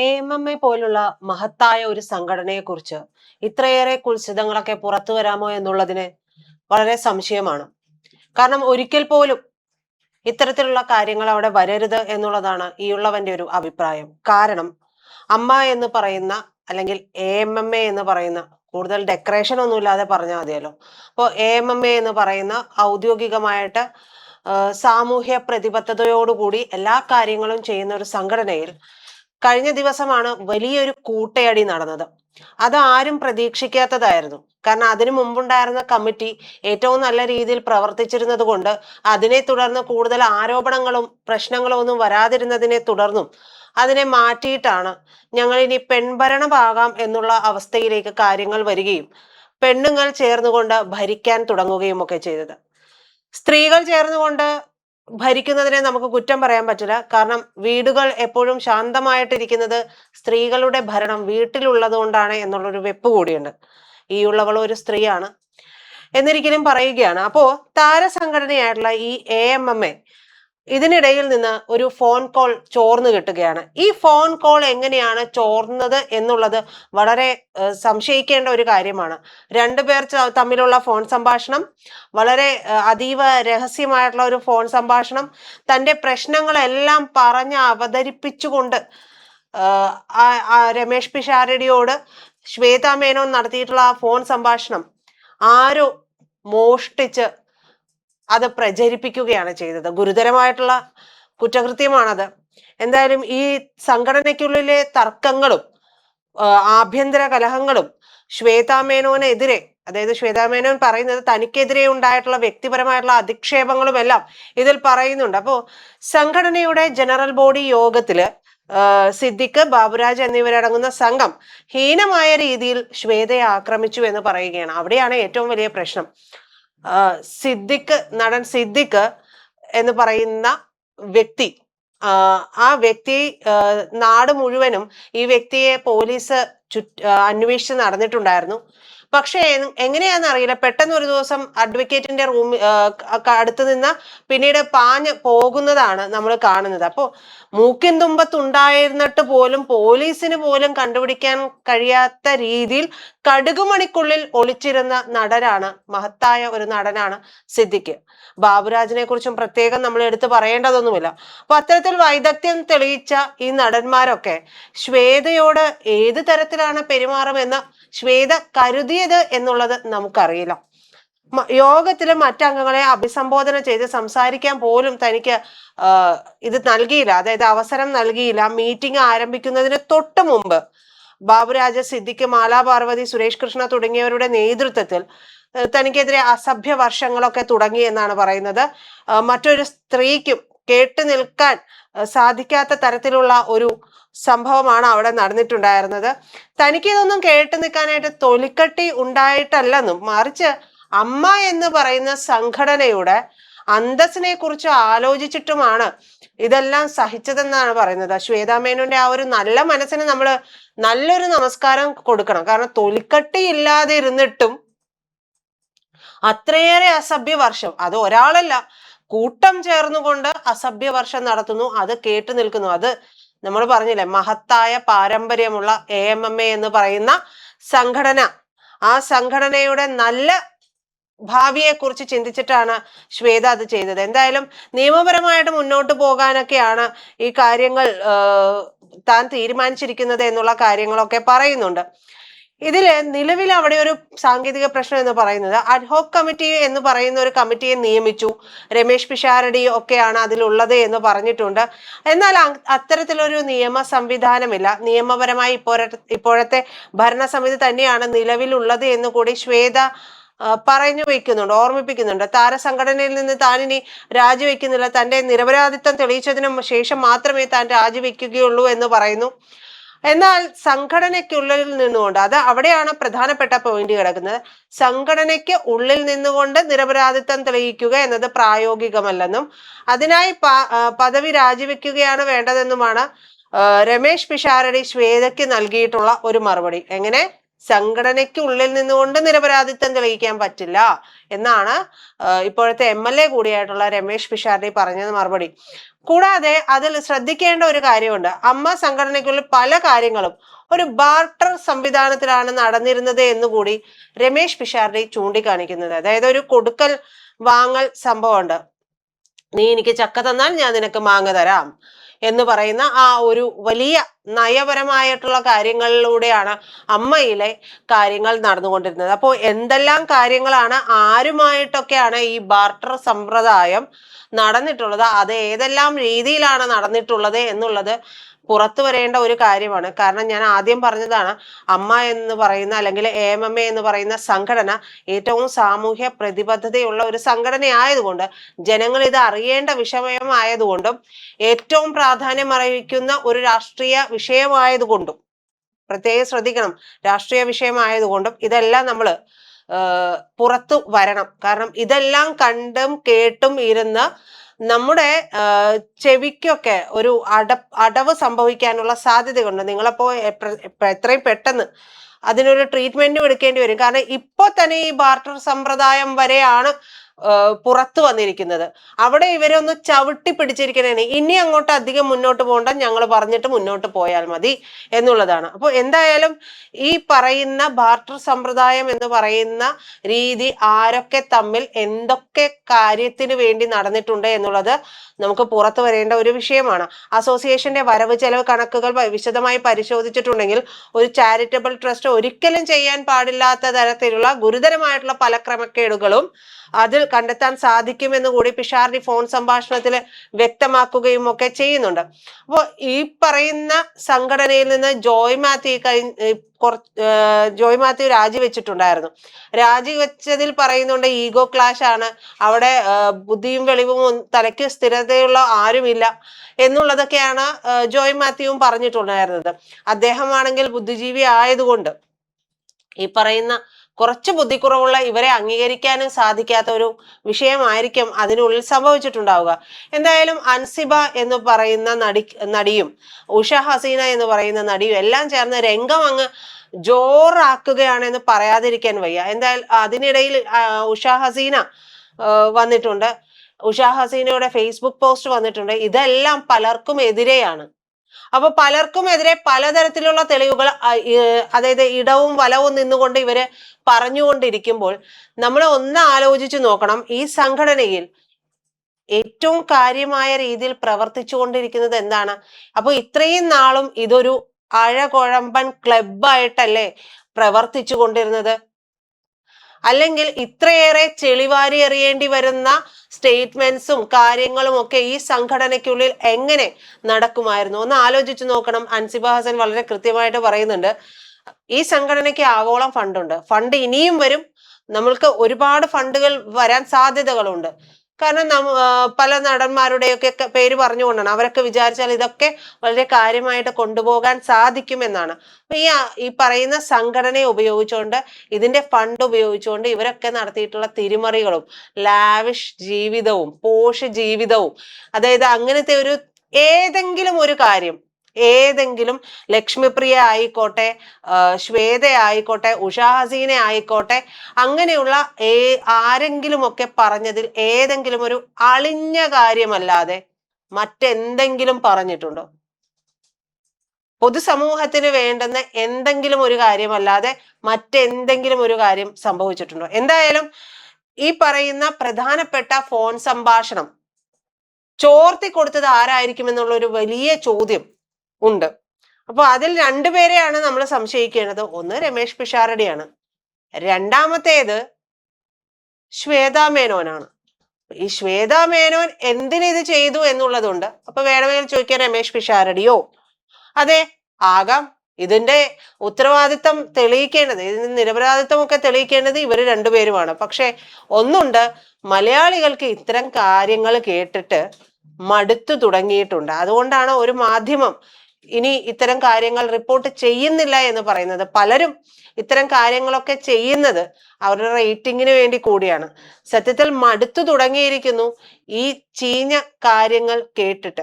AMMA പോലുള്ള മഹത്തായ ഒരു സംഘടനയെക്കുറിച്ച് ഇത്രയേറെ കുൽസിതങ്ങളൊക്കെ പുറത്തു വരാമോ എന്നുള്ളതിന് വളരെ സംശയമാണ്. കാരണം ഒരിക്കൽ പോലും ഇത്തരത്തിലുള്ള കാര്യങ്ങൾ അവിടെ വരരുത് എന്നുള്ളതാണ് ഈയുള്ളവന്റെ ഒരു അഭിപ്രായം. കാരണം അമ്മ എന്ന് പറയുന്ന അല്ലെങ്കിൽ AMMA എന്ന് പറയുന്ന, കൂടുതൽ ഡെക്കറേഷൻ ഒന്നും ഇല്ലാതെ പറഞ്ഞാൽ മതിയല്ലോ. അപ്പോൾ AMMA എന്ന് പറയുന്ന ഔദ്യോഗികമായിട്ട് സാമൂഹ്യ പ്രതിബദ്ധതയോടുകൂടി എല്ലാ കാര്യങ്ങളും ചെയ്യുന്ന ഒരു സംഘടനയിൽ കഴിഞ്ഞ ദിവസമാണ് വലിയൊരു കൂട്ടയടി നടന്നത്. അത് ആരും പ്രതീക്ഷിക്കാത്തതായിരുന്നു. കാരണം അതിനു മുമ്പുണ്ടായിരുന്ന കമ്മിറ്റി ഏറ്റവും നല്ല രീതിയിൽ പ്രവർത്തിച്ചിരുന്നത് കൊണ്ട് അതിനെ തുടർന്ന് കൂടുതൽ ആരോപണങ്ങളും പ്രശ്നങ്ങളും ഒന്നും വരാതിരുന്നതിനെ തുടർന്നും അതിനെ മാറ്റിയിട്ടാണ് ഞങ്ങൾ ഇനി പെൺഭരണമാകാം എന്നുള്ള അവസ്ഥയിലേക്ക് കാര്യങ്ങൾ വരികയും പെണ്ണുങ്ങൾ ചേർന്നുകൊണ്ട് ഭരിക്കാൻ തുടങ്ങുകയും ഒക്കെ ചെയ്തത്. സ്ത്രീകൾ ചേർന്നുകൊണ്ട് ഭരിക്കുന്നതിനെ നമുക്ക് കുറ്റം പറയാൻ പറ്റില്ല. കാരണം വീടുകൾ എപ്പോഴും ശാന്തമായിട്ടിരിക്കുന്നത് സ്ത്രീകളുടെ ഭരണം വീട്ടിലുള്ളത് കൊണ്ടാണ് എന്നുള്ളൊരു വെപ്പ് കൂടിയുണ്ട്. ഈ ഉള്ളവൾ ഒരു സ്ത്രീയാണ് എന്നിരിക്കലും പറയുകയാണ്. അപ്പോ താരസംഘടനയായിട്ടുള്ള ഈ AMMA ഇതിനിടയിൽ നിന്ന് ഒരു ഫോൺ കോൾ ചോർന്നു കിട്ടുകയാണ്. ഈ ഫോൺ കോൾ എങ്ങനെയാണ് ചോർന്നത് എന്നുള്ളത് വളരെ സംശയിക്കേണ്ട ഒരു കാര്യമാണ്. രണ്ടുപേർ തമ്മിലുള്ള ഫോൺ സംഭാഷണം, വളരെ അതീവ രഹസ്യമായിട്ടുള്ള ഒരു ഫോൺ സംഭാഷണം, തൻ്റെ പ്രശ്നങ്ങളെല്ലാം പറഞ്ഞ് അവതരിപ്പിച്ചുകൊണ്ട് രമേഷ് പിഷാരടിയോട് ശ്വേത മേനോൻ നടത്തിയിട്ടുള്ള ആ ഫോൺ സംഭാഷണം ആരോ മോഷ്ടിച്ച് അത് പ്രചരിപ്പിക്കുകയാണ് ചെയ്തത്. ഗുരുതരമായിട്ടുള്ള കുറ്റകൃത്യമാണത്. എന്തായാലും ഈ സംഘടനയ്ക്കുള്ളിലെ തർക്കങ്ങളും ആഭ്യന്തര കലഹങ്ങളും ശ്വേതാ മേനോനെതിരെ, അതായത് ശ്വേതാ മേനോൻ പറയുന്നത് തനിക്കെതിരെ ഉണ്ടായിട്ടുള്ള വ്യക്തിപരമായിട്ടുള്ള അധിക്ഷേപങ്ങളും എല്ലാം ഇതിൽ പറയുന്നുണ്ട്. അപ്പോ സംഘടനയുടെ ജനറൽ ബോഡി യോഗത്തില് സിദ്ദിഖ്, ബാബുരാജ് എന്നിവരടങ്ങുന്ന സംഘം ഹീനമായ രീതിയിൽ ശ്വേതയെ ആക്രമിച്ചു എന്ന് പറയുകയാണ്. അവിടെയാണ് ഏറ്റവും വലിയ പ്രശ്നം. നടൻ സിദ്ദിഖ് എന്ന് പറയുന്ന വ്യക്തി, ആ വ്യക്തി നാട് മുഴുവനും ഈ വ്യക്തിയെ പോലീസ് അന്വേഷിച്ച് നടന്നിട്ടുണ്ടായിരുന്നു. പക്ഷെ എങ്ങനെയാണെന്ന് അറിയില്ല, പെട്ടെന്ന് ഒരു ദിവസം അഡ്വക്കേറ്റിന്റെ അടുത്ത് നിന്ന് പിന്നീട് പാഞ്ഞ് പോകുന്നതാണ് നമ്മൾ കാണുന്നത്. അപ്പോൾ മൂക്കിൻ തുമ്പത്തുണ്ടായിരുന്നിട്ട് പോലും പോലീസിന് പോലും കണ്ടുപിടിക്കാൻ കഴിയാത്ത രീതിയിൽ കടുകുമണിക്കുള്ളിൽ ഒളിച്ചിരുന്ന നടനാണ്, മഹത്തായ ഒരു നടനാണ് സിദ്ദിഖ്. ബാബുരാജിനെ കുറിച്ചും പ്രത്യേകം നമ്മൾ എടുത്തു പറയേണ്ടതൊന്നുമില്ല. അപ്പൊ അത്തരത്തിൽ വൈദഗ്ധ്യം തെളിയിച്ച ഈ നടന്മാരൊക്കെ ശ്വേതയോട് ഏത് തരത്തിലാണ് പെരുമാറുമെന്ന് ശ്വേത കരുതിയത് എന്നുള്ളത് നമുക്കറിയില്ല. യോഗത്തിലെ മറ്റംഗങ്ങളെ അഭിസംബോധന ചെയ്ത് സംസാരിക്കാൻ പോലും തനിക്ക് ഇത് നൽകിയില്ല, അതായത് അവസരം നൽകിയില്ല. മീറ്റിംഗ് ആരംഭിക്കുന്നതിന് തൊട്ട് മുമ്പ് ബാബുരാജ്, സിദ്ദിഖ്, മാലാ പാർവതി, സുരേഷ് കൃഷ്ണ തുടങ്ങിയവരുടെ നേതൃത്വത്തിൽ തനിക്കെതിരെ അസഭ്യ വർഷങ്ങളൊക്കെ തുടങ്ങി എന്നാണ് പറയുന്നത്. മറ്റൊരു സ്ത്രീക്കും കേട്ടു നിൽക്കാൻ സാധിക്കാത്ത തരത്തിലുള്ള ഒരു സംഭവമാണ് അവിടെ നടന്നിട്ടുണ്ടായിരുന്നത്. തനിക്ക് ഇതൊന്നും കേട്ടു നിൽക്കാനായിട്ട് തൊലിക്കട്ടി ഉണ്ടായിട്ടല്ലെന്നും, മറിച്ച് അമ്മ എന്ന് പറയുന്ന സംഘടനയുടെ അന്തസ്സിനെ കുറിച്ച് ആലോചിച്ചിട്ടുമാണ് ഇതെല്ലാം സഹിച്ചതെന്നാണ് പറയുന്നത്. ശ്വേതാ മേനോന്റെ ആ ഒരു നല്ല മനസ്സിന് നമ്മൾ നല്ലൊരു നമസ്കാരം കൊടുക്കണം. കാരണം തൊലിക്കട്ടി ഇല്ലാതെ ഇരുന്നിട്ടും അത്രയേറെ അസഭ്യ വർഷം, അത് ഒരാളല്ല, കൂട്ടം ചേർന്നുകൊണ്ട് അസഭ്യ വർഷം നടത്തുന്നു, അത് കേട്ടു നിൽക്കുന്നു. അത് നമ്മൾ പറഞ്ഞില്ലേ, മഹത്തായ പാരമ്പര്യമുള്ള AMMA എന്ന് പറയുന്ന സംഘടന, ആ സംഘടനയുടെ നല്ല ഭാവിയെ കുറിച്ച് ചിന്തിച്ചിട്ടാണ് ശ്വേത അത് ചെയ്തത്. എന്തായാലും നിയമപരമായിട്ട് മുന്നോട്ട് പോകാനൊക്കെയാണ് ഈ കാര്യങ്ങൾ താൻ തീരുമാനിച്ചിരിക്കുന്നത് എന്നുള്ള കാര്യങ്ങളൊക്കെ പറയുന്നുണ്ട്. ഇതില് നിലവിൽ അവിടെ ഒരു സാങ്കേതിക പ്രശ്നം എന്ന് പറയുന്നത്, അഡ്ഹോക് കമ്മിറ്റി എന്ന് പറയുന്ന ഒരു കമ്മിറ്റിയെ നിയമിച്ചു. രമേഷ് പിഷാരടി ഒക്കെയാണ് അതിലുള്ളത് എന്ന് പറഞ്ഞിട്ടുണ്ട്. എന്നാൽ അത്തരത്തിലൊരു നിയമ സംവിധാനമില്ല. നിയമപരമായി ഇപ്പോഴത്തെ ഭരണസമിതി തന്നെയാണ് നിലവിലുള്ളത് എന്ന് കൂടി ശ്വേത പറഞ്ഞു വെക്കുന്നുണ്ട്, ഓർമ്മിപ്പിക്കുന്നുണ്ട്. താരസംഘടനയിൽ നിന്ന് താൻ ഇനി രാജിവെക്കുന്നില്ല, തന്റെ നിരപരാധിത്വം തെളിയിച്ചതിനു ശേഷം മാത്രമേ താൻ രാജിവെക്കുകയുള്ളൂ എന്ന് പറയുന്നു. എന്നാൽ സംഘടനയ്ക്കുള്ളിൽ നിന്നുകൊണ്ട്, അത് അവിടെയാണ് പ്രധാനപ്പെട്ട പോയിന്റ് കിടക്കുന്നത്, സംഘടനയ്ക്ക് ഉള്ളിൽ നിന്നുകൊണ്ട് നിരപരാധിത്വം തെളിയിക്കുക എന്നത് പ്രായോഗികമല്ലെന്നും അതിനായി പദവി രാജിവെക്കുകയാണ് വേണ്ടതെന്നുമാണ് രമേഷ് പിഷാരടി ശ്വേതയ്ക്ക് നൽകിയിട്ടുള്ള ഒരു മറുപടി. എങ്ങനെ സംഘടനയ്ക്കുള്ളിൽ നിന്നുകൊണ്ട് നിരപരാധിത്വം തെളിയിക്കാൻ പറ്റില്ല എന്നാണ് ഇപ്പോഴത്തെ MLA കൂടിയായിട്ടുള്ള രമേശ് പിഷാരടി പറഞ്ഞത് മറുപടി. കൂടാതെ അതിൽ ശ്രദ്ധിക്കേണ്ട ഒരു കാര്യമുണ്ട്. അമ്മ സംഘടനയ്ക്കുള്ളിൽ പല കാര്യങ്ങളും ഒരു ബാർട്ടർ സംവിധാനത്തിലാണ് നടന്നിരുന്നത് എന്നുകൂടി രമേശ് പിഷാരടി ചൂണ്ടിക്കാണിക്കുന്നത്. അതായത് ഒരു കൊടുക്കൽ വാങ്ങൽ സംഭവമുണ്ട്. നീ എനിക്ക് ചക്ക തന്നാൽ ഞാൻ നിനക്ക് മാങ്ങ തരാം എന്ന് പറയുന്ന ആ ഒരു വലിയ നയപരമായിട്ടുള്ള കാര്യങ്ങളിലൂടെയാണ് അമ്മയിലെ കാര്യങ്ങൾ നടന്നുകൊണ്ടിരുന്നത്. അപ്പോൾ എന്തെല്ലാം കാര്യങ്ങളാണ്, ആരുമായിട്ടൊക്കെയാണ് ഈ ബാർട്ടർ സമ്പ്രദായം നടന്നിട്ടുള്ളത്, അത് ഏതെല്ലാം രീതിയിലാണ് നടന്നിട്ടുള്ളത് എന്നുള്ളത് പുറത്തു വരേണ്ട ഒരു കാര്യമാണ്. കാരണം ഞാൻ ആദ്യം പറഞ്ഞതാണ്, അമ്മ എന്ന് പറയുന്ന അല്ലെങ്കിൽ AMMA എന്ന് പറയുന്ന സംഘടന ഏറ്റവും സാമൂഹ്യ പ്രതിബദ്ധതയുള്ള ഒരു സംഘടനയായതുകൊണ്ട്, ജനങ്ങൾ ഇത് അറിയേണ്ട വിഷയമായതുകൊണ്ടും ഏറ്റവും പ്രാധാന്യം അർഹിക്കുന്ന ഒരു രാഷ്ട്രീയ വിഷയമായതുകൊണ്ടും, പ്രത്യേകം ശ്രദ്ധിക്കണം, രാഷ്ട്രീയ വിഷയമായതുകൊണ്ടും ഇതെല്ലാം നമ്മൾ പുറത്തു വരണം. കാരണം ഇതെല്ലാം കണ്ടും കേട്ടും ഇരുന്ന് നമ്മുടെ ചെവിക്കൊക്കെ ഒരു അടവ് സംഭവിക്കാനുള്ള സാധ്യതയുണ്ട്. നിങ്ങളപ്പോ എത്രയും പെട്ടെന്ന് അതിനൊരു ട്രീറ്റ്മെന്റും എടുക്കേണ്ടി വരും. കാരണം ഇപ്പൊ തന്നെ ഈ ബാർട്ടർ സമ്പ്രദായം വരെയാണ് പുറത്തു വന്നിരിക്കുന്നത്. അവിടെ ഇവരെ ഒന്ന് ചവിട്ടി പിടിച്ചിരിക്കണേ. ഇനി അങ്ങോട്ട് അധികം മുന്നോട്ട് പോകണ്ട, ഞങ്ങൾ പറഞ്ഞിട്ട് മുന്നോട്ട് പോയാൽ മതി എന്നുള്ളതാണ്. അപ്പോൾ എന്തായാലും ഈ പറയുന്ന ബാർട്ടർ സമ്പ്രദായം എന്ന് പറയുന്ന രീതി ആരൊക്കെ തമ്മിൽ എന്തൊക്കെ കാര്യത്തിന് വേണ്ടി നടന്നിട്ടുണ്ട് എന്നുള്ളത് നമുക്ക് പുറത്തു വരേണ്ട ഒരു വിഷയമാണ്. അസോസിയേഷന്റെ വരവ് ചെലവ് കണക്കുകൾ വിശദമായി പരിശോധിച്ചിട്ടുണ്ടെങ്കിൽ ഒരു ചാരിറ്റബിൾ ട്രസ്റ്റ് ഒരിക്കലും ചെയ്യാൻ പാടില്ലാത്ത തരത്തിലുള്ള ഗുരുതരമായിട്ടുള്ള പല ക്രമക്കേടുകളും അതിൽ കണ്ടെത്താൻ സാധിക്കുമെന്ന് കൂടി പിഷാരടി ഫോൺ സംഭാഷണത്തിൽ വ്യക്തമാക്കുകയും ഒക്കെ ചെയ്യുന്നുണ്ട്. അപ്പോൾ ഈ പറയുന്ന സംഘടനയിൽ നിന്ന് ജോയ് മാത്യു രാജിവെച്ചിട്ടുണ്ടായിരുന്നു. രാജിവെച്ചതിൽ പറയുന്നുണ്ട് ഈഗോ ക്ലാഷ് ആണ്, അവിടെ ബുദ്ധിയും വെളിവും തലയ്ക്ക് സ്ഥിരതയുള്ള ആരുമില്ല എന്നുള്ളതൊക്കെയാണ് ജോയ് മാത്യുവും പറഞ്ഞിട്ടുണ്ടായിരുന്നത്. അദ്ദേഹമാണെങ്കിൽ ബുദ്ധിജീവി ആയതുകൊണ്ട് ഈ പറയുന്ന കുറച്ച് ബുദ്ധിക്കുറവുള്ള ഇവരെ അംഗീകരിക്കാനും സാധിക്കാത്ത ഒരു വിഷയമായിരിക്കും അതിനുള്ളിൽ സംഭവിച്ചിട്ടുണ്ടാവുക. എന്തായാലും അൻസിബ എന്ന് പറയുന്ന നടിയും ഉഷ ഹസീന എന്ന് പറയുന്ന നടിയും എല്ലാം ചേർന്ന് രംഗം അങ്ങ് ജോറാക്കുകയാണെന്ന് പറയാതിരിക്കാൻ വയ്യ. എന്തായാലും അതിനിടയിൽ ഉഷ ഹസീന വന്നിട്ടുണ്ട്, ഉഷ ഹസീനയുടെ ഫേസ്ബുക്ക് പോസ്റ്റ് വന്നിട്ടുണ്ട്. ഇതെല്ലാം പലർക്കും എതിരെയാണ്. അപ്പൊ പലർക്കും എതിരെ പലതരത്തിലുള്ള തെളിവുകൾ, അതായത് ഇടവും വലവും നിന്നുകൊണ്ട് ഇവര് പറഞ്ഞുകൊണ്ടിരിക്കുമ്പോൾ നമ്മൾ ഒന്ന് ആലോചിച്ചു നോക്കണം, ഈ സംഘടനയിൽ ഏറ്റവും കാര്യമായ രീതിയിൽ പ്രവർത്തിച്ചു കൊണ്ടിരിക്കുന്നത് എന്താണ്? അപ്പൊ ഇത്രയും നാളും ഇതൊരു അഴകുഴമ്പൻ ക്ലബായിട്ടല്ലേ പ്രവർത്തിച്ചു കൊണ്ടിരുന്നത്? അല്ലെങ്കിൽ ഇത്രയേറെ ചെളിവാരി എറിയേണ്ടി വരുന്ന സ്റ്റേറ്റ്മെന്റ്സും കാര്യങ്ങളും ഒക്കെ ഈ സംഘടനയ്ക്കുള്ളിൽ എങ്ങനെ നടക്കുമായിരുന്നു? ഒന്ന് ആലോചിച്ചു നോക്കണം. അൻസിബ ഹസൻ വളരെ കൃത്യമായിട്ട് പറയുന്നുണ്ട്, ഈ സംഘടനയ്ക്ക് ആവോളം ഫണ്ടുണ്ട്, ഫണ്ട് ഇനിയും വരും, നമ്മൾക്ക് ഒരുപാട് ഫണ്ടുകൾ വരാൻ സാധ്യതകളുണ്ട്. കാരണം പല നടന്മാരുടെയൊക്കെ പേര് പറഞ്ഞുകൊണ്ടാണ്, അവരൊക്കെ വിചാരിച്ചാൽ ഇതൊക്കെ വളരെ കാര്യമായിട്ട് കൊണ്ടുപോകാൻ സാധിക്കുമെന്നാണ്. അപ്പൊ ഈ പറയുന്ന സംഘടനയെ ഉപയോഗിച്ചുകൊണ്ട്, ഇതിന്റെ ഫണ്ട് ഉപയോഗിച്ചുകൊണ്ട് ഇവരൊക്കെ നടത്തിയിട്ടുള്ള തിരിമറികളും ലാവിഷ് ജീവിതവും പോഷ് ജീവിതവും, അതായത് അങ്ങനത്തെ ഒരു ഏതെങ്കിലും ഒരു കാര്യം, ഏതെങ്കിലും ലക്ഷ്മിപ്രിയ ആയിക്കോട്ടെ, ശ്വേത ആയിക്കോട്ടെ, ഉഷ ഹസീന ആയിക്കോട്ടെ, അങ്ങനെയുള്ള ആരെങ്കിലും ഒക്കെ പറഞ്ഞതിൽ ഏതെങ്കിലും ഒരു അളിഞ്ഞ കാര്യമല്ലാതെ മറ്റെന്തെങ്കിലും പറഞ്ഞിട്ടുണ്ടോ? പൊതുസമൂഹത്തിന് വേണ്ടുന്ന എന്തെങ്കിലും ഒരു കാര്യമല്ലാതെ മറ്റെന്തെങ്കിലും ഒരു കാര്യം സംഭവിച്ചിട്ടുണ്ടോ? എന്തായാലും ഈ പറയുന്ന പ്രധാനപ്പെട്ട ഫോൺ സംഭാഷണം ചോർത്തി കൊടുത്തത് ആരായിരിക്കും എന്നുള്ള ഒരു വലിയ ചോദ്യം ഉണ്ട്. അപ്പൊ അതിൽ രണ്ടുപേരെയാണ് നമ്മൾ സംശയിക്കേണ്ടത്. ഒന്ന് രമേശ് പിഷാരടിയാണ്, രണ്ടാമത്തേത് ശ്വേതാ മേനോനാണ്. ഈ ശ്വേതാ മേനോൻ എന്തിനിത് ചെയ്തു എന്നുള്ളതുണ്ട്. അപ്പൊ വേണമെങ്കിൽ ചോദിക്കാൻ രമേശ് പിഷാരടിയോ? അതെ, ആകാം. ഇതിന്റെ ഉത്തരവാദിത്തം തെളിയിക്കേണ്ടത്, ഇതിന്റെ നിരപരാധിത്വം ഒക്കെ തെളിയിക്കേണ്ടത് ഇവര് രണ്ടുപേരുമാണ്. പക്ഷെ ഒന്നുണ്ട്, മലയാളികൾക്ക് ഇത്തരം കാര്യങ്ങൾ കേട്ടിട്ട് മടുത്തു തുടങ്ങിയിട്ടുണ്ട്. അതുകൊണ്ടാണ് ഒരു മാധ്യമം ഇനി ഇത്തരം കാര്യങ്ങൾ റിപ്പോർട്ട് ചെയ്യുന്നില്ല എന്ന് പറയുന്നത്. പലരും ഇത്തരം കാര്യങ്ങളൊക്കെ ചെയ്യുന്നത് അവരുടെ റേറ്റിങ്ങിന് വേണ്ടി കൂടിയാണ്. സത്യത്തിൽ മടുത്തു തുടങ്ങിയിരിക്കുന്നു ഈ ചീഞ്ഞ കാര്യങ്ങൾ കേട്ടിട്ട്.